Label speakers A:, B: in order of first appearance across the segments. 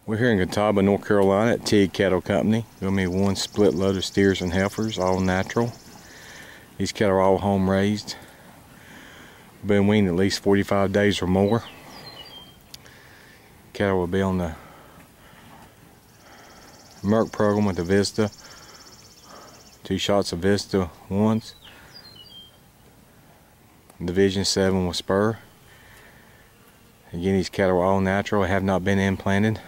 A: We're here in Catawba, North Carolina at Tig Cattle Company. Going to be one split load of steers and heifers, all natural. These cattle are all home raised. Been weaned at least 45 days or more. Cattle will be on the Merc program with the Vista. 2 shots of Vista ones. Division 7 with spur. Again, these cattle are all natural, have not been implanted.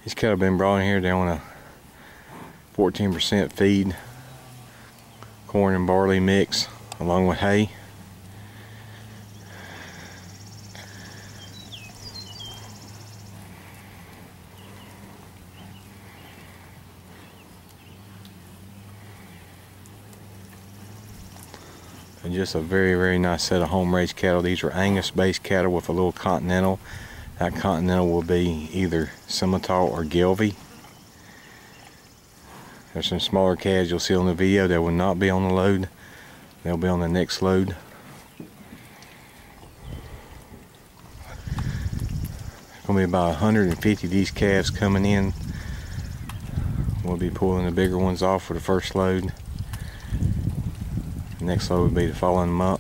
A: These cattle have been brought in here. They're on a 14% feed, corn and barley mix along with hay. And just a very nice set of home raised cattle. These are Angus based cattle with a little Continental. That Continental will be either Simmental or Gelbvieh. There's some smaller calves you'll see on the video that will not be on the load. They'll be on the next load. There's going to be about 150 of these calves coming in. We'll be pulling the bigger ones off for the first load. The next load will be the following month.